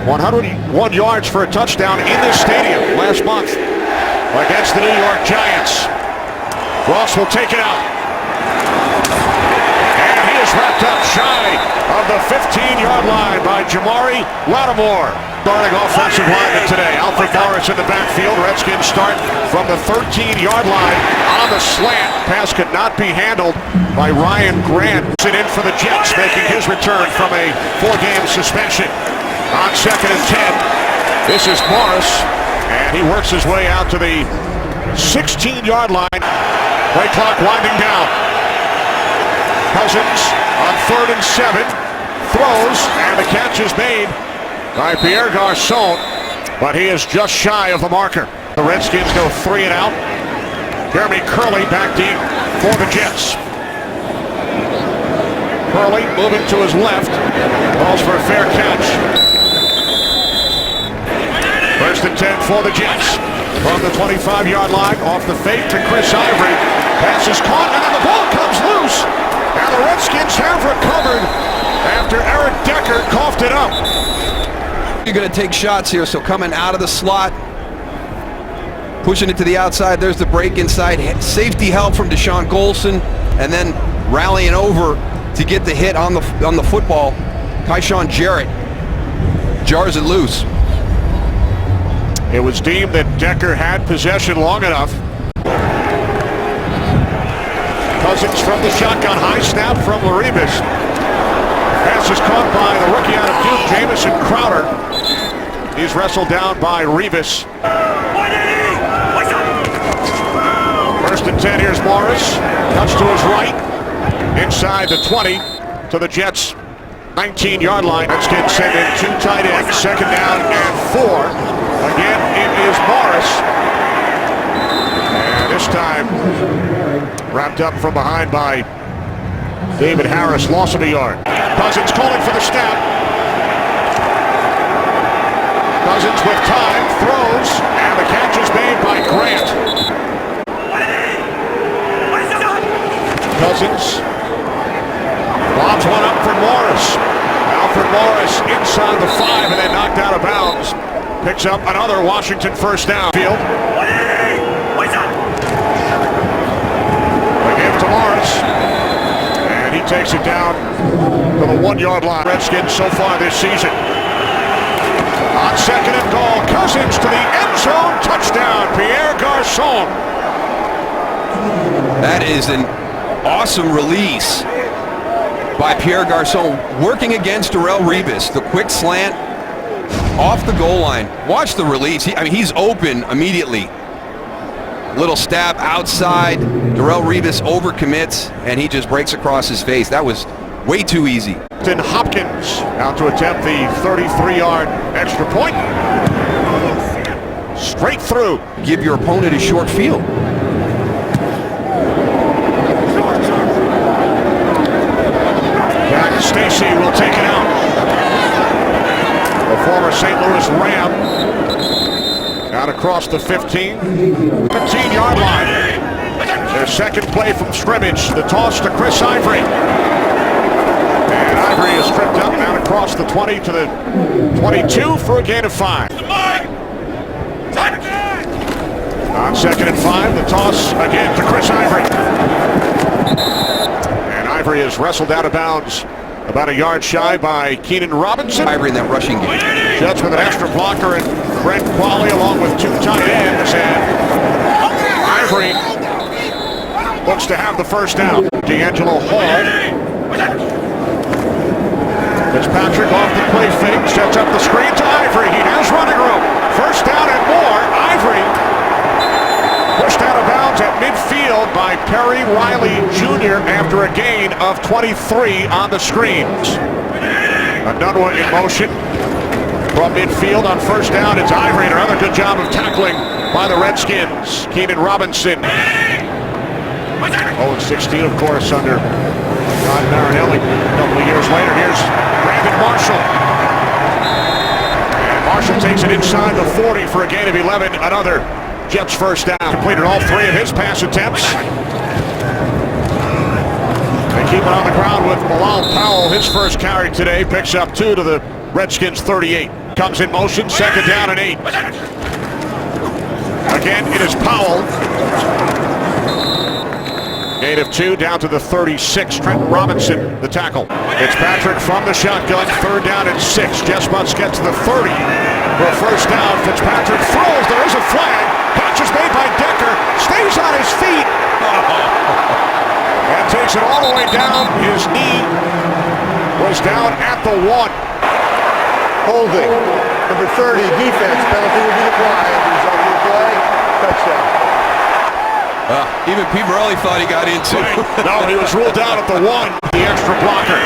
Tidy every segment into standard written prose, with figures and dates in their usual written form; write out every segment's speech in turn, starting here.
101 yards for a touchdown in this stadium last month against the New York Giants. Ross will take it out. And he is wrapped up shy of the 15-yard line by Jamari Lattimore. Starting offensive lineman today, Alfred Morris in the backfield. Redskins start from the 13-yard line on the slant. Pass could not be handled by Ryan Grant. Sit in for the Jets, making his return from a 4-game suspension. On 2nd and 10, this is Morris, and he works his way out to the 16-yard line. Play clock winding down. Cousins on 3rd and 7, throws, and the catch is made by Pierre Garçon, but he is just shy of the marker. The Redskins go 3 and out. Jeremy Curley back deep for the Jets. Curley moving to his left, calls for a fair catch. 1st and 10 for the Jets. From the 25-yard line, off the fake to Chris Ivory. Pass is caught, and then the ball comes loose. And the Redskins have recovered after Eric Decker coughed it up. You're going to take shots here, so coming out of the slot, pushing it to the outside. There's the break inside. Safety help from Deshaun Golson, and then rallying over to get the hit on the football. Kyshawn Jarrett jars it loose. It was deemed that Decker had possession long enough. Cousins from the shotgun, high snap from Laribas. Pass is caught by the rookie out of Duke, Jamison Crowder. He's wrestled down by Revis. 1st and 10, here's Morris. Cuts to his right. Inside the 20 to the Jets' 19-yard line. Redskins send in 2 tight ends. 2nd down and 4. Again, it is Morris. And this time, wrapped up from behind by David Harris, loss of a yard. Cousins calling for the snap. Cousins with time, throws, and the catch is made by Grant. Cousins lobs one up for Morris. Alfred Morris inside the 5 and then knocked out of bounds. Picks up another Washington 1st down. Field. Again to Morris. And he takes it down to the 1-yard line. Redskins so far this season. On 2nd and goal, Cousins to the end zone. Touchdown, Pierre Garçon. That is an awesome release by Pierre Garçon, working against Darrelle Revis. The quick slant off the goal line. Watch the release. He's open immediately. Little stab outside. Darrelle Revis overcommits, and he just breaks across his face. That was way too easy. Hopkins out to attempt the 33-yard extra point. Straight through. Give your opponent a short field. Back Stacy will take it out. The former St. Louis Ram out across the 15-yard line. Their 2nd play from scrimmage. The toss to Chris Ivory. And Ivory is stripped up out across the 20 to the 22 for a gain of 5. On 2nd and 5, the toss again to Chris Ivory. And Ivory is wrestled out of bounds about a yard shy by Keenan Robinson. Ivory in that rushing game. Jets with an extra blocker and Brent Qualley along with 2 tight ends. And Ivory looks to have the 1st down. D'Angelo Hall. Fitzpatrick off the play fake, sets up the screen to Ivory. He has running room. 1st down and more. Ivory pushed out of bounds at midfield by Perry Riley Jr. after a gain of 23 on the screens. Another in motion from midfield on 1st down. It's Ivory, and another good job of tackling by the Redskins. Keenan Robinson. 0-16, of course, under John Marinelli. A couple of years later, here's Brandon Marshall. And Marshall takes it inside the 40 for a gain of 11. Another Jets 1st down. Completed all 3 of his pass attempts. They keep it on the ground with Bilal Powell. His 1st carry today picks up 2 to the Redskins 38. Comes in motion, second down and 8. Again, it is Powell. Gain of 2 down to the 36. Trenton Robinson, the tackle. Fitzpatrick from the shotgun, third down and 6. Jets must get to the 30 for a first down. Fitzpatrick throws. There is a flag. Catch is made by Decker. Stays on his feet. And takes it all the way down. His knee was down at the 1. Holding. Number 30, defense. Penalty will be applied. Result of the play, touchdown. Even Pete Morelli thought he got into. No, he was ruled out at the 1. The extra blocker.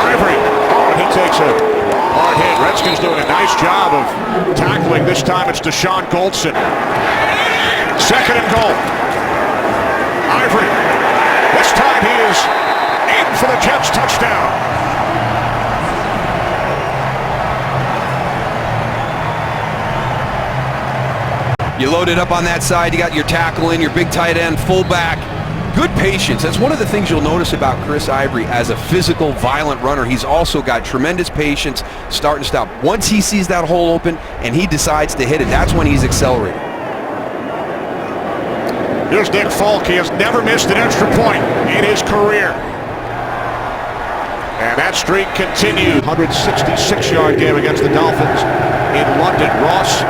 Ivory. Oh, and he takes a hard hit. Redskins doing a nice job of tackling. This time it's Deshaun Goldson. Second and goal. Ivory. This time he is in for the Jets touchdown. You loaded up on that side. You got your tackle in, your big tight end, fullback. Good patience. That's one of the things you'll notice about Chris Ivory as a physical, violent runner. He's also got tremendous patience, start and stop. Once he sees that hole open and he decides to hit it, that's when he's accelerating. Here's Nick Folk. He has never missed an extra point in his career. And that streak continued. 166-yard game against the Dolphins in London. Ross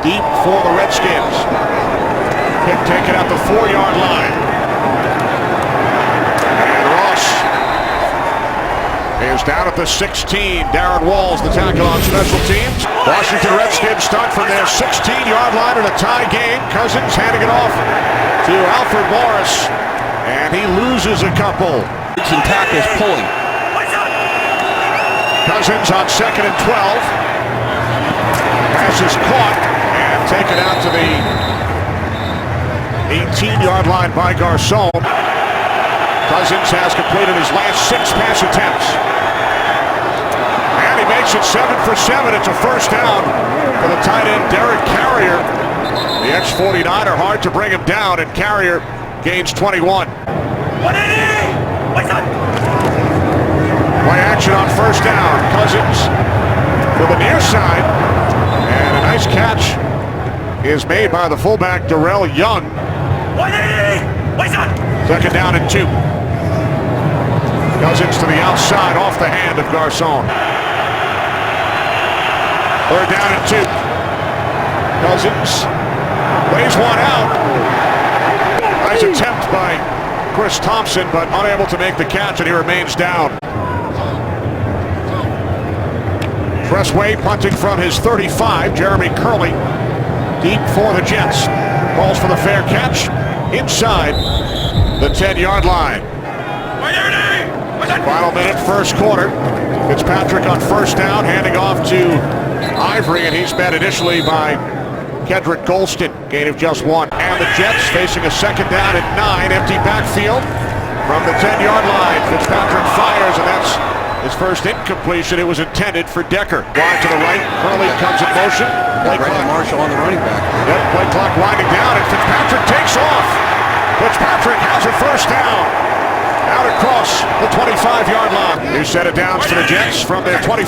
deep for the Redskins. Pick taken at the 4-yard line. And Ross is down at the 16. Darren Walls, the tackle on special teams. Washington Redskins start from their 16-yard line in a tie game. Cousins handing it off to Alfred Morris. And he loses a couple. And tackles pulling. Cousins on second and 12. Pass is caught. Taken out to the 18-yard line by Garcon. Cousins has completed his last 6 pass attempts. And he makes it 7 for 7. It's a first down for the tight end, Derek Carrier. The ex-49er, hard to bring him down, and Carrier gains 21. Play action on first down. Cousins to the near side. And a nice catch is made by the fullback Darrell Young. Second down and 2. Cousins to the outside off the hand of Garcon. Third down and 2. Cousins lays one out. Nice attempt by Chris Thompson, but unable to make the catch, and he remains down. Tressway punting from his 35. Jeremy Curley deep for the Jets. Calls for the fair catch inside the 10-yard line. Final minute, first quarter. Fitzpatrick on first down, handing off to Ivory, and he's met initially by Kedrick Golston. Gain of just 1. And the Jets facing a second down and 9. Empty backfield from the 10-yard line. Fitzpatrick fires, and that's his first incompletion. It was intended for Decker. Wide to the right. Curley comes in motion. Brandon Marshall on the running back. Yep, play clock winding down, and Fitzpatrick takes off. Fitzpatrick has a first down. Out across the 25-yard line. New set of downs for the Jets from their 25.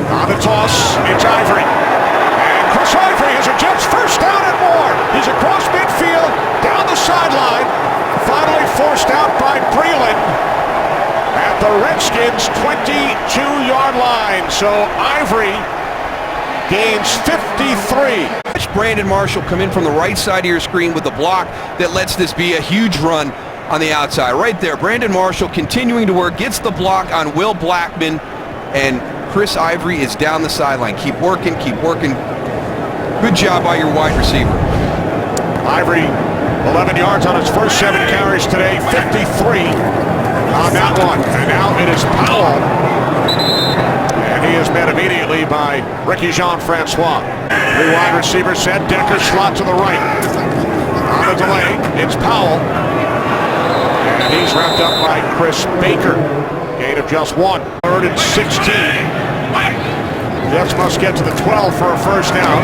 On the toss, it's Ivory. And Chris Ivory is a Jets first down and more. He's across midfield, down the sideline. Finally forced out by Breland at the Redskins' 22-yard line. So Ivory gains 53. Watch Brandon Marshall come in from the right side of your screen with the block that lets this be a huge run on the outside. Right there, Brandon Marshall continuing to work, gets the block on Will Blackman, and Chris Ivory is down the sideline. Keep working, keep working. Good job by your wide receiver. Ivory, 11 yards on his first 7 carries today, 53 on that one. And now it is Powell. And he is met immediately by Ricky Jean-Francois. Three wide receiver set. Decker slot to the right. On the delay, it's Powell. And he's wrapped up by Chris Baker. Gain of just 1. Third and 16. Jets must get to the 12 for a first down.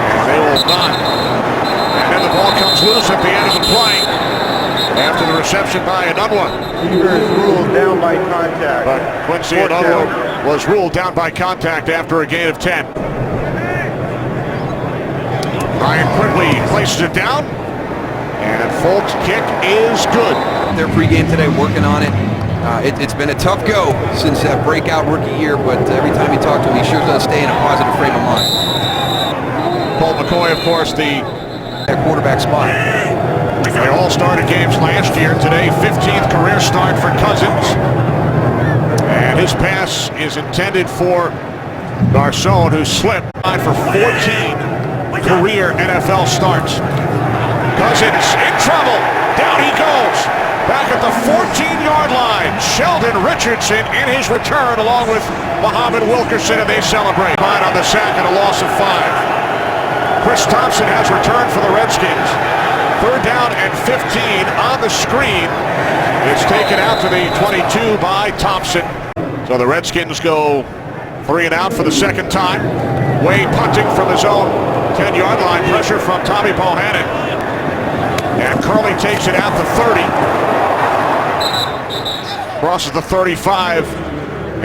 And they will not. And then the ball comes loose at the end of the play. after the reception by Anunwa. Keeper is ruled down by contact. But Quincy Anunwa was ruled down by contact after a gain of 10. Ryan quickly places it down, and Folk's kick is good. Their pregame today, working on it. It's been a tough go since that breakout rookie year, but every time you talk to him, he sure does stay in a positive frame of mind. Paul McCoy, of course, the quarterback spot. They all started games last year. Today, 15th career start for Cousins. And his pass is intended for Garcon, who slipped for 14 career NFL starts. Cousins in trouble. Down he goes. Back at the 14-yard line. Sheldon Richardson in his return along with Muhammad Wilkerson, and they celebrate. On the sack and a loss of 5. Chris Thompson has returned for the Redskins. Third down and 15 on the screen. It's taken out to the 22 by Thompson. So the Redskins go 3 and out for the second time. Wade punting from his own 10-yard line. Pressure from Tommy Bohannon. And Curley takes it out to 30. Crosses the 35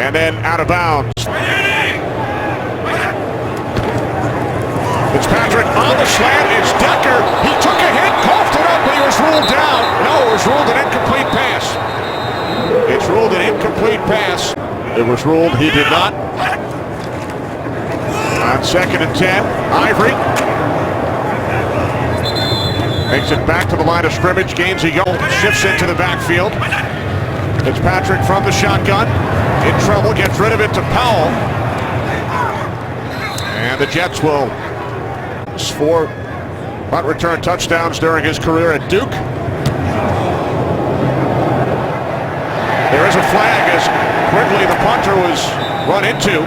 and then out of bounds. Fitzpatrick on the slant. It's Decker. He took a hit, coughed it up, but he was ruled down. No, it was ruled an incomplete pass. It's ruled an incomplete pass. It was ruled he did not. On 2nd and 10, Ivory makes it back to the line of scrimmage, gains a yard, shifts into the backfield. Fitzpatrick from the shotgun, in trouble, gets rid of it to Powell. And the Jets will 4 punt return touchdowns during his career at Duke. There is a flag as quickly the punter was run into.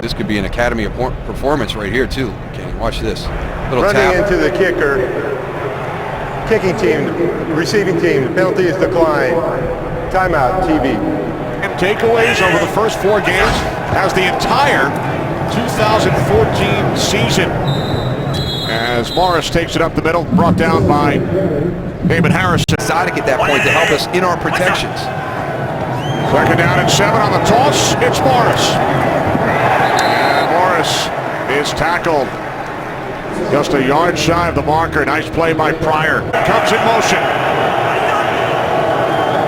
This could be an Academy of performance right here too. Kenny, watch this. Little Running tap. into the kicker. Kicking team, receiving team, the penalty is declined. Timeout, TV. And takeaways over the first 4 games as the entire 2014 season. As Morris takes it up the middle, brought down by David Harrison. Exotic at that point to help us in our protections. 2nd down and 7 on the toss. It's Morris. And Morris is tackled just a yard shy of the marker. Nice play by Pryor. Comes in motion.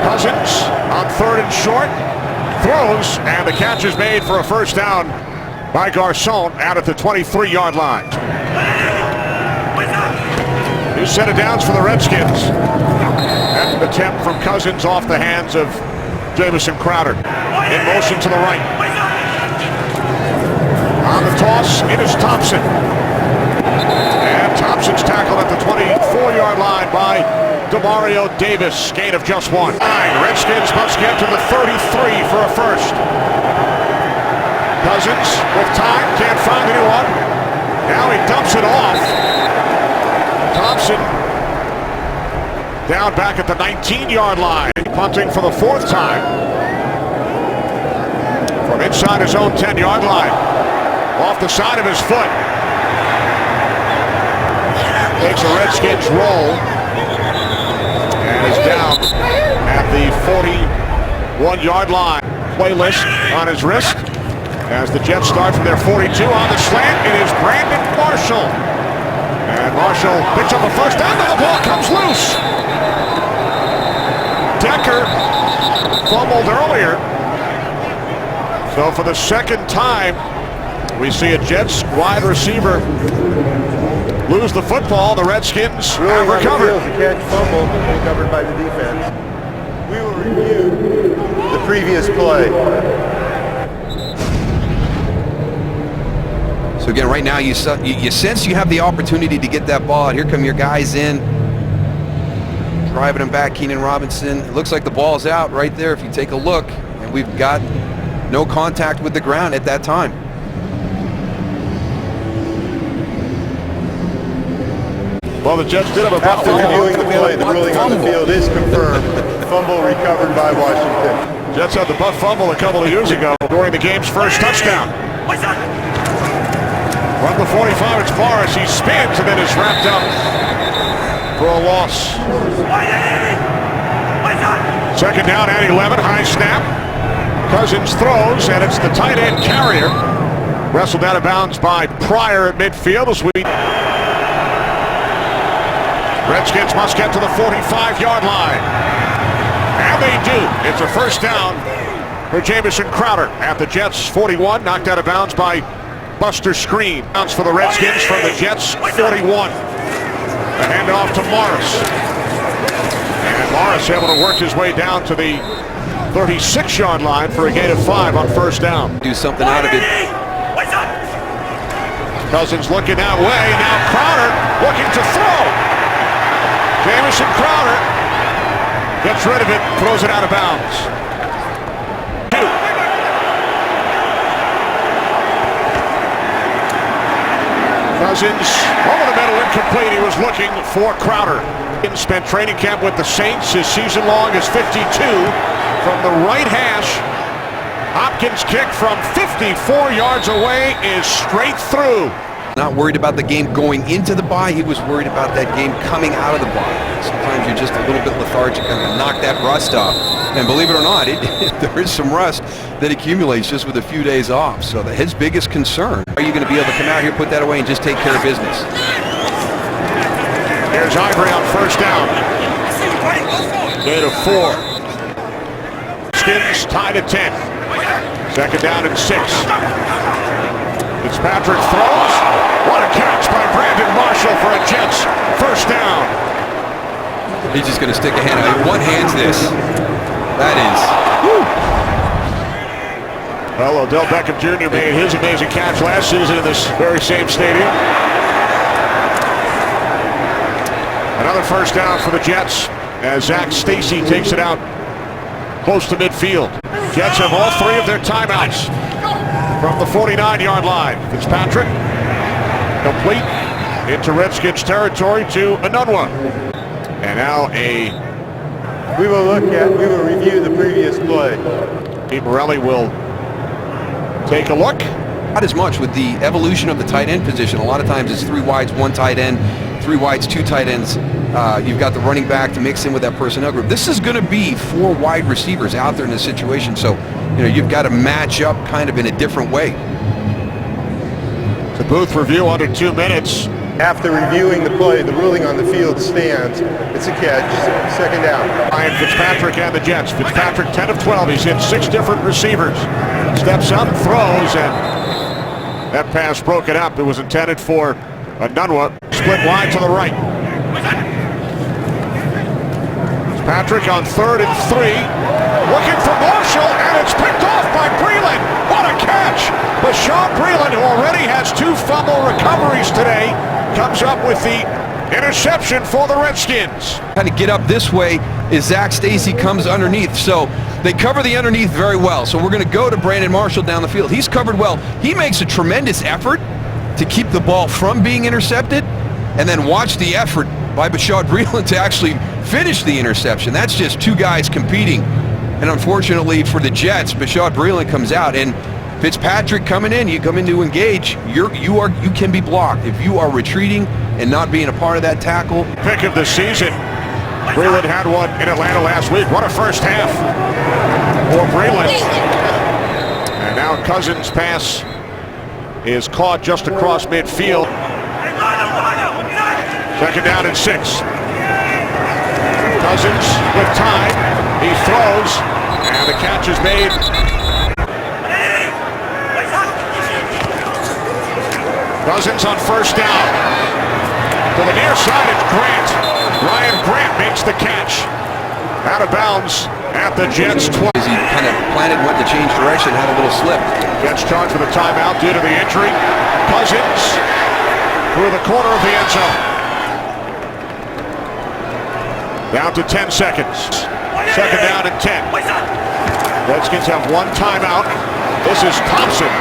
Cousins on 3rd and short. Throws, and the catch is made for a first down by Garcon out at the 23-yard line. New set of downs for the Redskins. That's an attempt from Cousins off the hands of Jamison Crowder. In motion to the right. On the toss, it is Thompson. And Thompson's tackled at the 24-yard line by Demario Davis. Gain of just 1. Redskins must get to the 33 for a first. Cousins with time, can't find anyone. Now he dumps it off. Thompson down back at the 19-yard line. Punting for the 4th time. From inside his own 10-yard line. Off the side of his foot. Takes a Redskins roll. And is down at the 41-yard line. Playlist on his wrist. As the Jets start from their 42 on the slant, it is Brandon Marshall. And Marshall picks up a first down, and the ball comes loose. Decker fumbled earlier. So for the 2nd time, we see a Jets wide receiver lose the football. The Redskins have recovered. The catch fumble, recovered by the defense. We will review the previous play. So again, right now you sense you have the opportunity to get that ball. Here come your guys in, driving them back. Keenan Robinson. It looks like the ball's out right there. If you take a look, and we've got no contact with the ground at that time. Well, the Jets did have a butt After reviewing the play, the ruling on the field is confirmed. Fumble recovered by Washington. Jets had the butt fumble a couple of years ago during the game's first touchdown. From the 45, it's Morris. He spins and then is wrapped up for a loss. Second down and 11, high snap. Cousins throws, and it's the tight end Carrier. Wrestled out of bounds by Pryor at midfield as we... Redskins must get to the 45-yard line. And they do. It's a first down for Jamison Crowder at the Jets 41, knocked out of bounds by Buster Screen. Bounce for the Redskins from the Jets 41. A handoff to Morris. And Morris able to work his way down to the 36-yard line for a gain of 5 on first down. Do something out of it. Cousins looking that way. Now Crowder looking to throw. Jamison Crowder gets rid of it, throws it out of bounds. Cousins over the middle, incomplete. He was looking for Crowder. Spent training camp with the Saints. His season long is 52 from the right hash. Hopkins' kick from 54 yards away is straight through. Not worried about the game going into the bye. He was worried about that game coming out of the bye. Sometimes you're just a little bit lethargic and knock that rust off. And believe it or not, there is some rust that accumulates just with a few days off. So his biggest concern, are you going to be able to come out here, put that away, and just take care of business? Here's Ivory on first down. Gain of 4. Skins tied at 10. Second down and 6. Fitzpatrick throws. What a catch by Brandon Marshall for a Jets first down. He's just going to stick a hand out. One hand's this. That is. Woo. Well, Odell Beckham Jr. made his amazing catch last season in this very same stadium. Another first down for the Jets as Zach Stacy takes it out close to midfield. Jets have all 3 of their timeouts from the 49-yard line. Fitzpatrick complete into Redskins territory to Anunwa. And now we will review the previous play. Pete Morelli will take a look. Not as much with the evolution of the tight end position. A lot of times it's 3 wides, 1 tight end, 3 wides, 2 tight ends. You've got the running back to mix in with that personnel group. This is going to be 4 wide receivers out there in this situation. So, you've got to match up kind of in a different way. The booth review under 2 minutes. After reviewing the play, the ruling on the field stands. It's a catch. Second down. Ryan Fitzpatrick and the Jets. Fitzpatrick 10 of 12. He's hit 6 different receivers. Steps up, throws, and that pass broken up. It was intended for Anunwa. Split wide to the right. Fitzpatrick on 3rd and 3. Looking for Marshall, and it's picked off by Breeland. What a catch! Bashaud Breeland, who already has 2 fumble recoveries today, comes up with the interception for the Redskins. Kind of get up this way as Zach Stacy comes underneath. So they cover the underneath very well. So we're going to go to Brandon Marshall down the field. He's covered well. He makes a tremendous effort to keep the ball from being intercepted, and then watch the effort by Bashaud Breeland to actually finish the interception. That's just 2 guys competing. And unfortunately for the Jets, Bashaud Breeland comes out, and Fitzpatrick coming in, you come in to engage, you can be blocked. If you are retreating and not being a part of that tackle. Pick of the season. Breeland had one in Atlanta last week. What a first half for Breeland. And now Cousins' pass is caught just across midfield. Second down and 6. Cousins with time. He throws, and the catch is made. Cousins on first down. To the near side, it's Grant. Ryan Grant makes the catch. Out of bounds at the Jets 20. As he kind of planted, went to change direction, had a little slip. Jets charged with a timeout due to the injury. Cousins through the corner of the end zone. Down to 10 seconds. Second down and 10. Redskins have 1 timeout. This is Thompson.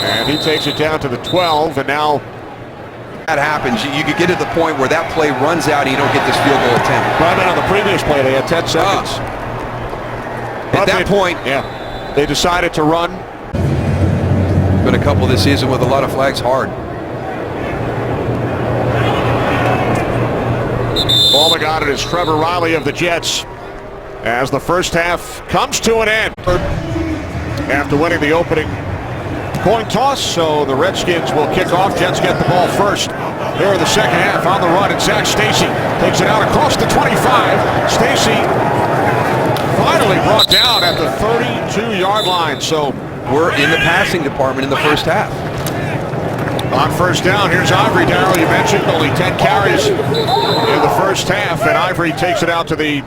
And he takes it down to the 12, and now That happens. You could get to the point where that play runs out and you don't get this field goal attempt. But I mean, on the previous play, they had 10 seconds. At that point, yeah, they decided to run. Been a couple this season with a lot of flags hard. Calling on it is Trevor Riley of the Jets as the first half comes to an end. After winning the opening coin toss, so the Redskins will kick off. Jets get the ball first. Here in the second half on the run, and Zach Stacy takes it out across the 25. Stacy finally brought down at the 32-yard line. So we're in the passing department in the first half. On first down, here's Ivory. Darryl, you mentioned only 10 carries in the first half, and Ivory takes it out to the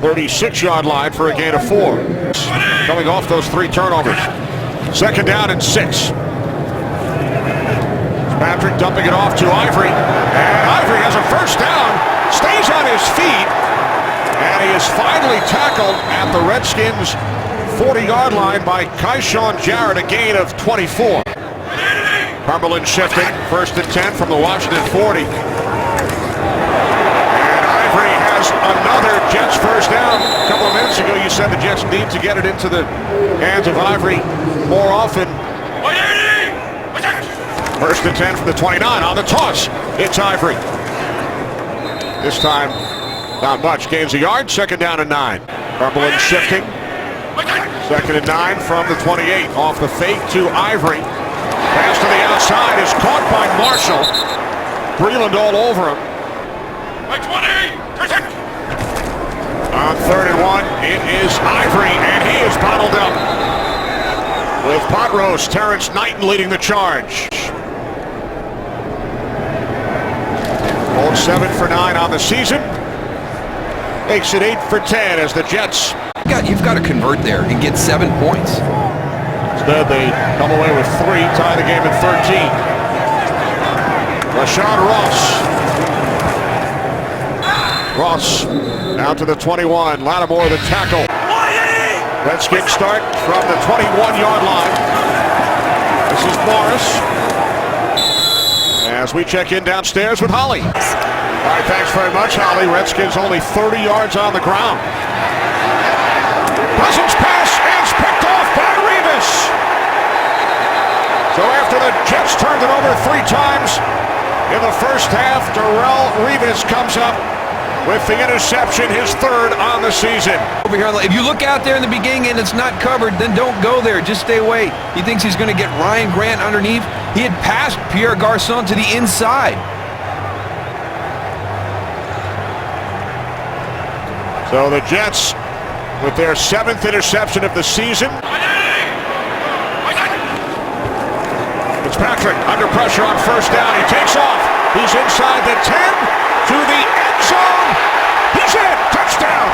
36-yard line for a gain of 4. Coming off those 3 turnovers. Second down and 6. Patrick dumping it off to Ivory, and Ivory has a first down, stays on his feet, and he is finally tackled at the Redskins' 40-yard line by Kyshawn Jarrett, a gain of 24. Cumberland shifting, first and 10 from the Washington 40. And Ivory has another Jets first down. A couple of minutes ago, you said the Jets need to get it into the hands of Ivory more often. First and 10 from the 29 on the toss. It's Ivory. This time, not much. Gains a yard. Second down and 9. Cumberland shifting. Second and 9 from the 28. Off the fake to Ivory. Pass to the outside is caught by Marshall. Breland all over him. On third and 1, it is Ivory, and he is bottled up. With pot roast, Terrence Knighton leading the charge. Old 7 for 9 on the season. Makes it 8 for 10 as the Jets. You've got to convert there and get 7 points. Instead, they come away with 3, tie the game at 13. Rashawn Ross out to the 21. Lattimore the tackle. Redskins start from the 21-yard line. This is Morris. As we check in downstairs with Holly. All right, thanks very much, Holly. Redskins only 30 yards on the ground. Cousins pass is picked off by Revis. So after the Jets turned it over 3 times in the first half, Darrelle Revis comes up with the interception, his 3rd on the season. Over here, if you look out there in the beginning and it's not covered, then don't go there. Just stay away. He thinks he's going to get Ryan Grant underneath. He had passed Pierre Garçon to the inside. So the Jets with their 7th interception of the season. Fitzpatrick under pressure on first down. He takes off. He's inside the 10 to the end zone. He's in. Touchdown.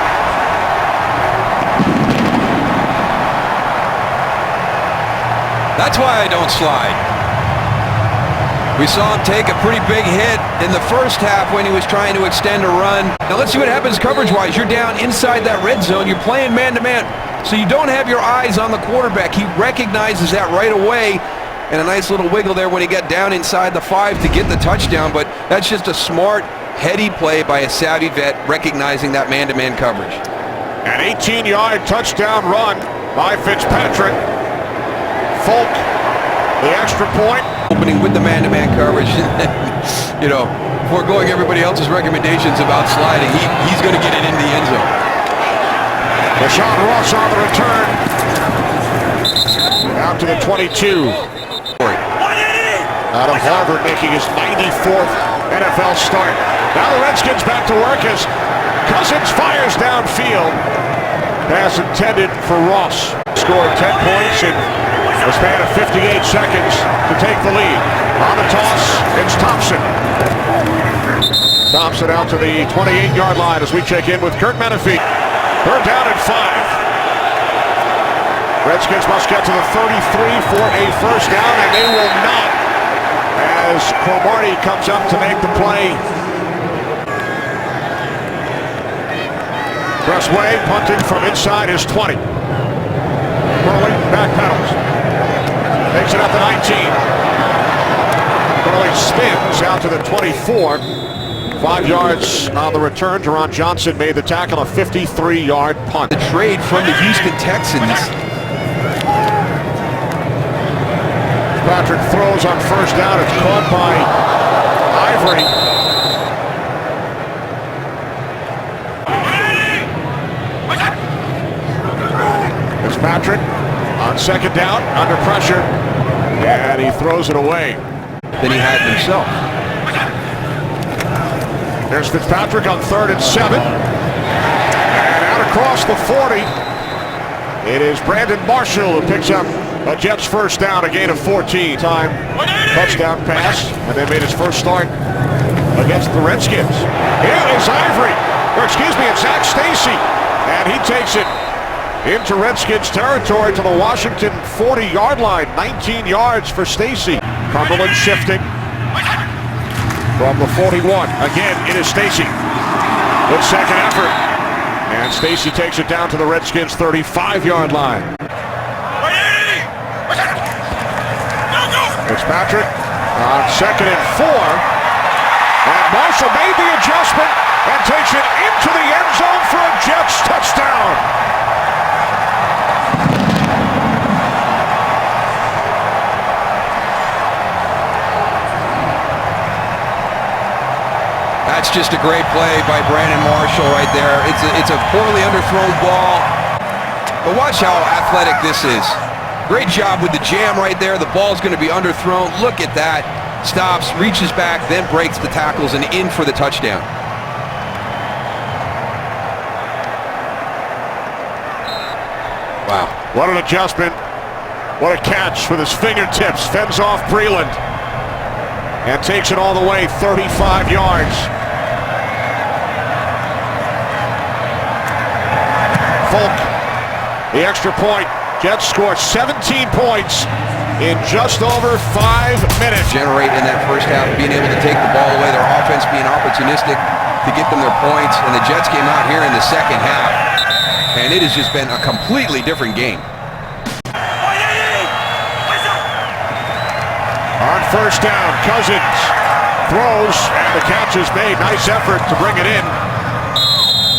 That's why I don't slide. We saw him take a pretty big hit in the first half when he was trying to extend a run. Now let's see what happens coverage-wise. You're down inside that red zone. You're playing man-to-man. So you don't have your eyes on the quarterback. He recognizes that right away. And a nice little wiggle there when he got down inside the 5 to get the touchdown. But that's just a smart, heady play by a savvy vet recognizing that man-to-man coverage. An 18-yard touchdown run by Fitzpatrick. Folk, the extra point. Opening with the man-to-man coverage. You know, foregoing everybody else's recommendations about sliding, he's going to get it into the end zone. Rashawn Ross on the return. Out to the 22. Out of Harvard, making his 94th NFL start. Now the Redskins back to work as Cousins fires downfield. Pass intended for Ross. Scored 10 points in a span of 58 seconds to take the lead. On the toss, it's Thompson. Thompson out to the 28-yard line as we check in with Kurt Menefee. Third down and 5. Redskins must get to the 33 for a first down, and they will not, as Cromartie comes up to make the play. Cressway punting from inside his 20. Curley backpedals. Takes it up to 19. Curley spins out to the 24. 5 yards on the return. Jerron Johnson made the tackle, a 53-yard punt. The trade from the Houston Texans. Patrick throws on first down. It's caught by Ivory. Fitzpatrick on second down, under pressure, and he throws it away. Than he had himself. There's Fitzpatrick on 3rd and 7. And out across the 40. It is Brandon Marshall who picks up a Jets first down, a gain of 14. Touchdown pass, and then made his first start against the Redskins. Here is Ivory, or excuse me, it's Zach Stacy. And he takes it into Redskins territory to the Washington 40-yard line. 19 yards for Stacy. Cumberland shifting from the 41. Again, it is Stacy. Good second effort. And Stacy takes it down to the Redskins 35-yard line. Fitzpatrick on 2nd and 4. And Marshall made the adjustment and takes it into the end zone for a Jets touchdown. That's just a great play by Brandon Marshall right there. It's a poorly underthrown ball. But watch how athletic this is. Great job with the jam right there. The ball's going to be underthrown. Look at that. Stops, reaches back, then breaks the tackles and in for the touchdown. Wow. What an adjustment. What a catch with his fingertips. Fends off Breland and takes it all the way 35 yards. Folk, the extra point. Jets score 17 points in just over 5 minutes. Generate in that first half, being able to take the ball away, their offense being opportunistic to get them their points, and the Jets came out here in the second half, and it has just been a completely different game. On first down, Cousins throws, and the catch is made. Nice effort to bring it in.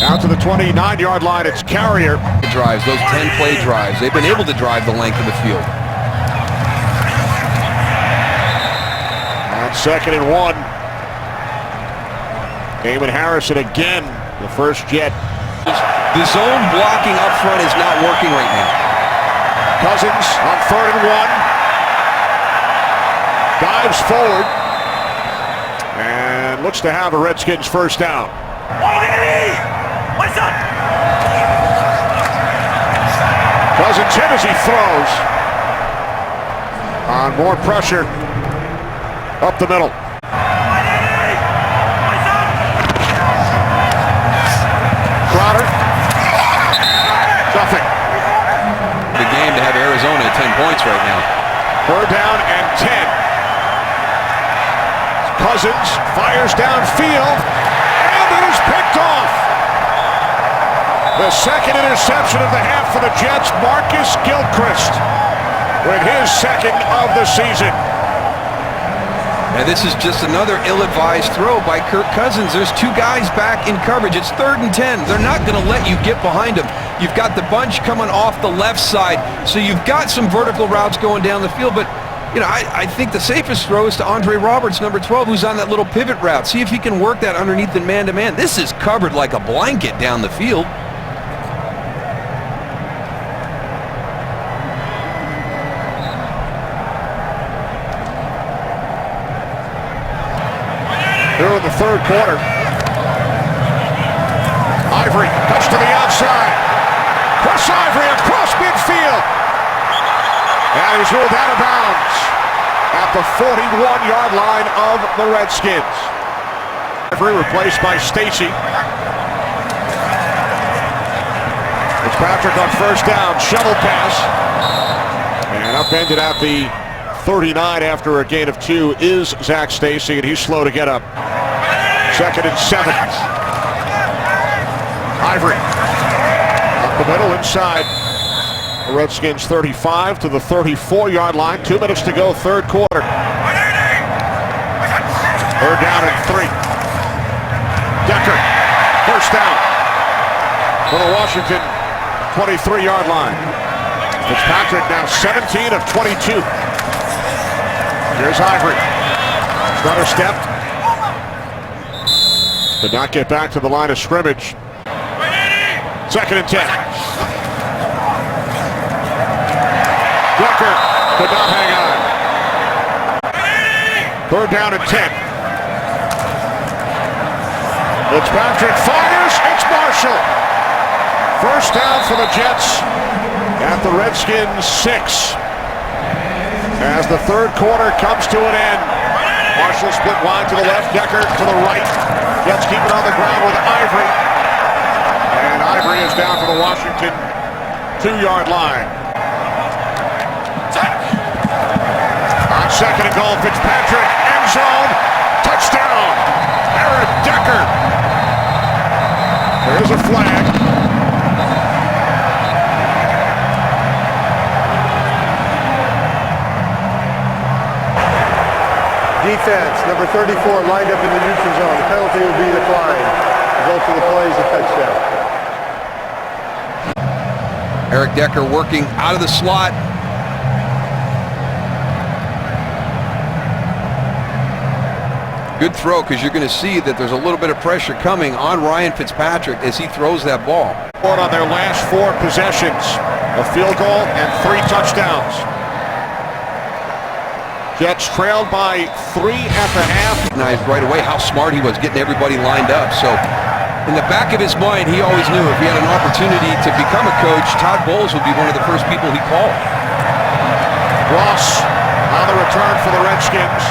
Out to the 29-yard line, it's Carrier. Drives, those 10-play drives, they've been able to drive the length of the field. On 2nd and 1. Damon Harrison again, the first Jet. The zone blocking up front is not working right now. Cousins on 3rd and 1. Dives forward. And looks to have a Redskins first down. Cousins hit as he throws. On more pressure. Up the middle. Crowder. Nothing. The game to have Arizona at 10 points right now. 3rd down and 10. Cousins fires downfield. And it is picked off. The second interception of the half for the Jets, Marcus Gilchrist, with his second of the season. And this is just another ill-advised throw by Kirk Cousins. There's 2 guys back in coverage. It's 3rd and 10. They're not going to let you get behind them. You've got the bunch coming off the left side, so you've got some vertical routes going down the field, but you know, I think the safest throw is to Andre Roberts, number 12, who's on that little pivot route. See if he can work that underneath the man-to-man. This is covered like a blanket down the field. Here in the 3rd quarter. Ivory, touch to the outside. Chris Ivory across midfield. And he's ruled out of bounds at the 41-yard line of the Redskins. Ivory replaced by Stacy. Fitzpatrick on first down, shovel pass. And upended at the 39 after a gain of 2 is Zach Stacy, and he's slow to get up. 2nd and 7. Ivory up the middle inside the Redskins 35 to the 34-yard line. 2 minutes to go, 3rd quarter. 3rd down and 3. Decker, first down for the Washington 23-yard line. Fitzpatrick now 17 of 22. Here's Ivory. Another step. Did not get back to the line of scrimmage. 2nd and 10. Decker could not hang on. Third down and 10. Fitzpatrick fires. It's Marshall. First down for the Jets at the Redskins 6. As the third quarter comes to an end. Marshall split wide to the left, Decker to the right. Jets keep it on the ground with Ivory. And Ivory is down to the Washington 2-yard line. On second and goal, Fitzpatrick, end zone, touchdown, Eric Decker. There's a flag. Defense, number 34, lined up in the neutral zone. The penalty will be declined. Result of the play is a touchdown. Eric Decker working out of the slot. Good throw, because you're going to see that there's a little bit of pressure coming on Ryan Fitzpatrick as he throws that ball. On their last 4 possessions, a field goal and 3 touchdowns. Jets trailed by 3 at the half. Recognized right away how smart he was getting everybody lined up. So in the back of his mind, he always knew if he had an opportunity to become a coach, Todd Bowles would be one of the first people he called. Ross on the return for the Redskins.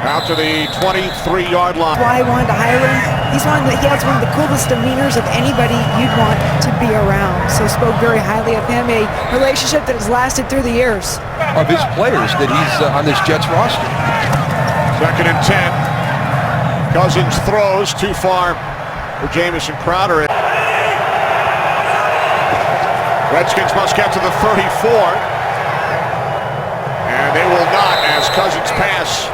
Out to the 23-yard line. Why I wanted to hire him. He has one of the coolest demeanors of anybody you'd want to be around. So spoke very highly of him. A relationship that has lasted through the years. Of his players that he's on this Jets roster. Second and 10. Cousins throws too far for Jamison Crowder. Redskins must get to the 34. And they will not, as Cousins' pass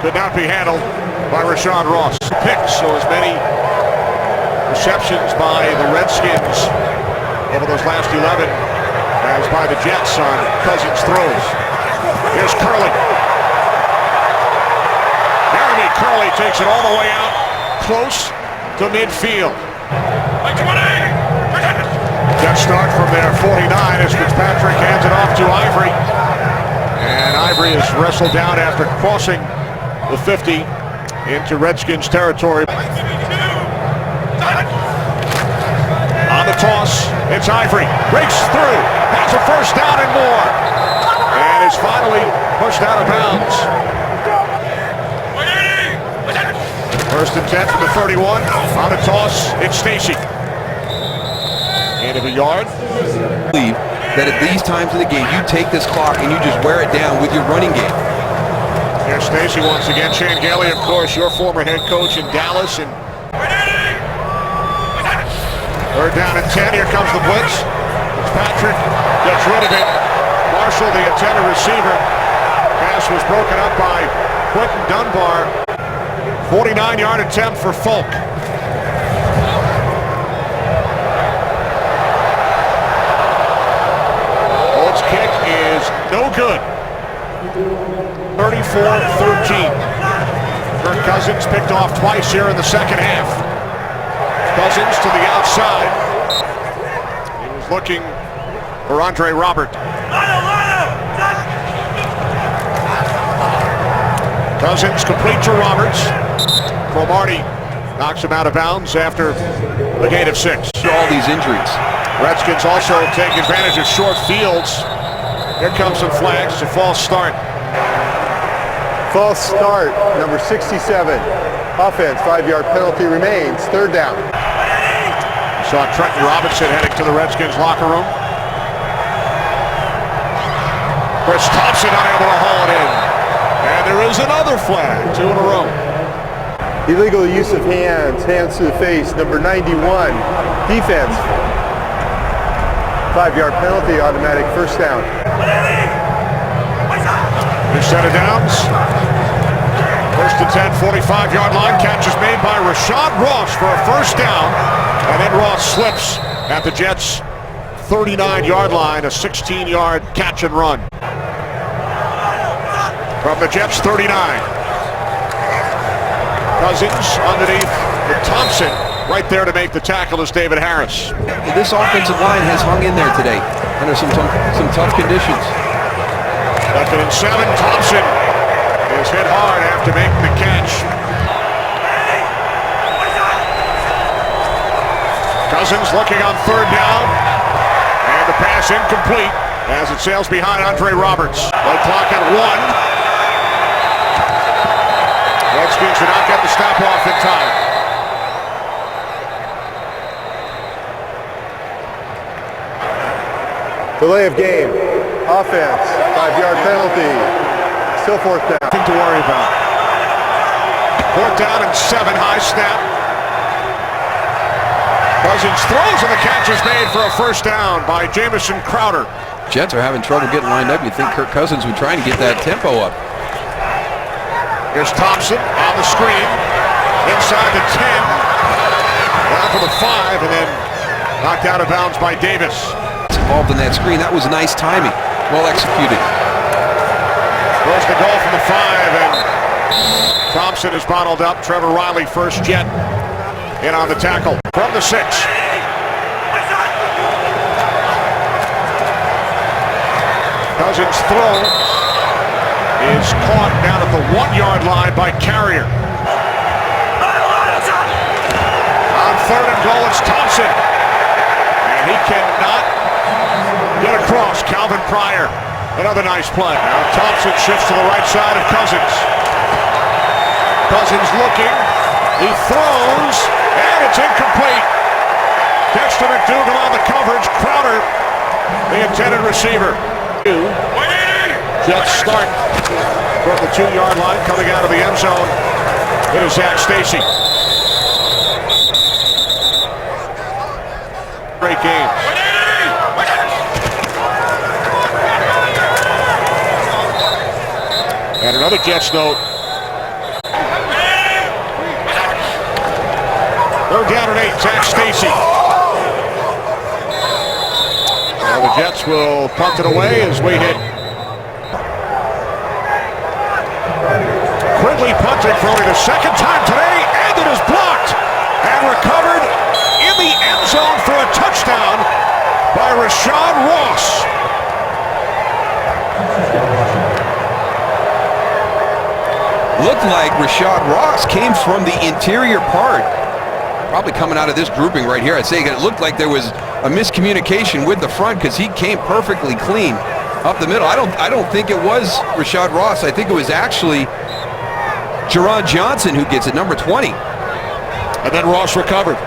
could not be handled by Rashawn Ross. Picks, so as many receptions by the Redskins over those last 11 as by the Jets on Cousins' throws. Here's Curley. Jeremy Curley takes it all the way out, close to midfield. Jets start from their 49 as Fitzpatrick hands it off to Ivory. And Ivory is wrestled down after crossing the 50 into Redskins territory. On the toss, it's Ivory. Breaks through, has a first down and more. And is finally pushed out of bounds. First and 10 from the 31. On the toss, it's Stacy. End of a yard. Believe that at these times of the game, you take this clock and you just wear it down with your running game. Here's Stacy once again. Shane Gailey, of course, your former head coach in Dallas. And third down and 10. Here comes the blitz. Fitzpatrick gets rid of it. Marshall, the intended receiver. Pass was broken up by Quentin Dunbar. 49-yard attempt for Folk. Folk's kick is no good. 34-13. Kirk Cousins picked off twice here in the second half. Cousins to the outside. He was looking for Andre Robert. Cousins complete to Roberts. Cromartie knocks him out of bounds after a gain of 6. All these injuries. Redskins also take advantage of short fields. Here comes some flags. It's a false start. False start, number 67. Offense, 5-yard penalty remains. Third down. Saw Trenton Robinson heading to the Redskins locker room. Chris Thompson unable to haul it in. And there is another flag, 2 in a row. Illegal use of hands, hands to the face, number 91. Defense. 5-yard penalty, automatic first down. New set of downs. First and 10, 45-yard line. Catch is made by Rashawn Ross for a first down. And then Ross slips at the Jets' 39-yard line, a 16-yard catch and run. From the Jets' 39. Cousins underneath the Thompson. Right there to make the tackle is David Harris. This offensive line has hung in there today under some tough conditions. Second and 7. Thompson is hit hard after making the catch. Cousins looking on third down. And the pass incomplete as it sails behind Andre Roberts. The clock at 1. Redskins did not get the stop off in time. Delay of game. Offense. 5-yard penalty. Still fourth down. Nothing to worry about. Fourth down and 7. High snap. Cousins throws and the catch is made for a first down by Jamison Crowder. Jets are having trouble getting lined up. You'd think Kirk Cousins would try to get that tempo up. Here's Thompson on the screen. Inside the 10. Down to the 5 and then knocked out of bounds by Davis. Involved in that screen. That was nice timing. Well executed. Throws the goal from the 5 and Thompson is bottled up. Trevor Riley, first Jet, in on the tackle from the 6. Cousins' throw is caught down at the 1-yard line by Carrier. On third and goal, it's Thompson. And he cannot get across. Calvin Pryor, another nice play. Now Thompson shifts to the right side of Cousins. Cousins looking. He throws, and it's incomplete. Dexter McDougal on the coverage. Crowder, the intended receiver. Jets start from the 2-yard line, coming out of the end zone. It is Zach Stacy. Great game. And another Jets note. Third down and 8, Zach Stacy. Well, the Jets will punt it away as we hit. Quigley punting for only the second time today, and it is blocked and recovered in the end zone for a touchdown by Rashad Ross. Looked like Rashad Ross came from the interior part. Probably coming out of this grouping right here. I'd say it looked like there was a miscommunication with the front because he came perfectly clean up the middle. I don't think it was Rashad Ross. I think it was actually Jerron Johnson who gets it, number 20. And then Ross recovered.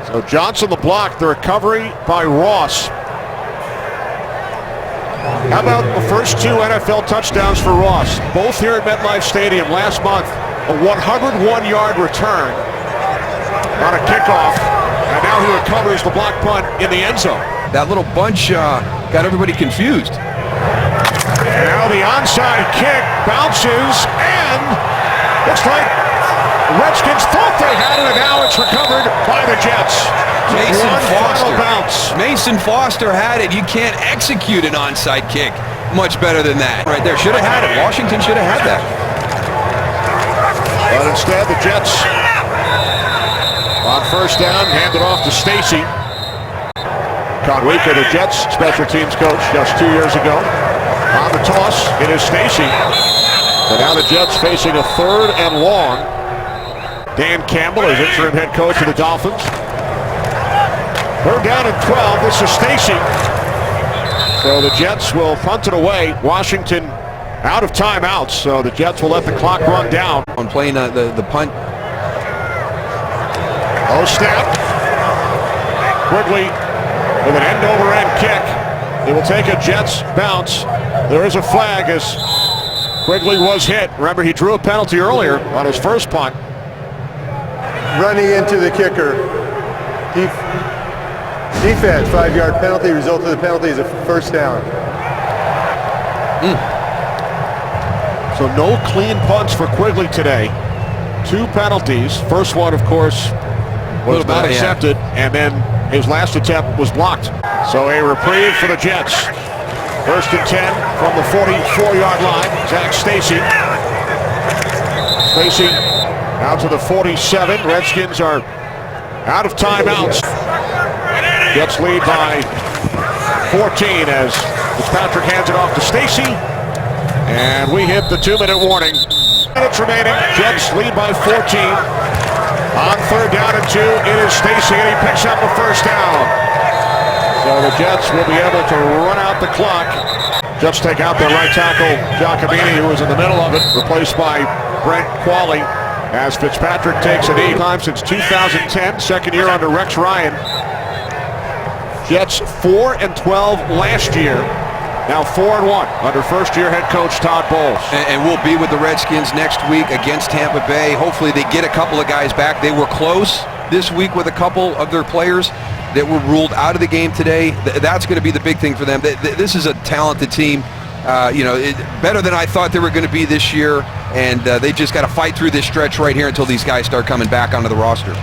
So Johnson the block, the recovery by Ross. How about the first 2 NFL touchdowns for Ross? Both here at MetLife Stadium last month. A 101-yard return on a kickoff. And now he recovers the block punt in the end zone. That little bunch got everybody confused. And now the onside kick bounces, and looks like the Redskins thought they had it, and now it's recovered by the Jets. Mason Final bounce. Mason Foster had it. You can't execute an onside kick much better than that. Right there, should have had it. Washington should have had that. But instead, the Jets on first down hand it off to Stacy. Conweca, the Jets special teams coach just 2 years ago. On the toss, it is Stacy. So now the Jets facing a third and long. Dan Campbell is interim head coach of the Dolphins. Third down and 12. This is Stacy. So the Jets will punt it away. Washington out of timeouts, so the Jets will let the clock run down. On playing the punt. Oh, snap. Quigley with an end-over-end kick. It will take a Jets bounce. There is a flag as Quigley was hit. Remember, he drew a penalty earlier on his first punt. Running into the kicker. Defense, 5-yard penalty. Result of the penalty is a first down. So no clean punts for Quigley today. 2 penalties. First one, of course, was not accepted, and then his last attempt was blocked. So a reprieve for the Jets. First and 10 from the 44-yard line. Zach Stacy. Stacy out to the 47. Redskins are out of timeouts. Jets lead by 14 as Fitzpatrick hands it off to Stacy. And we hit the 2-minute warning. Minutes remaining. Jets lead by 14. On third down and 2, it is Stacy, and he picks up the first down. So the Jets will be able to run out the clock. Jets take out their right tackle, Giacomini, who was in the middle of it, replaced by Brent Qualley, as Fitzpatrick takes a knee. Time since 2010, second year under Rex Ryan. Jets 4-12 last year. Now 4-1 under first-year head coach Todd Bowles. And we'll be with the Redskins next week against Tampa Bay. Hopefully they get a couple of guys back. They were close this week with a couple of their players that were ruled out of the game today. That's going to be the big thing for them. This is a talented team. Better than I thought they were going to be this year. And they just got to fight through this stretch right here until these guys start coming back onto the roster.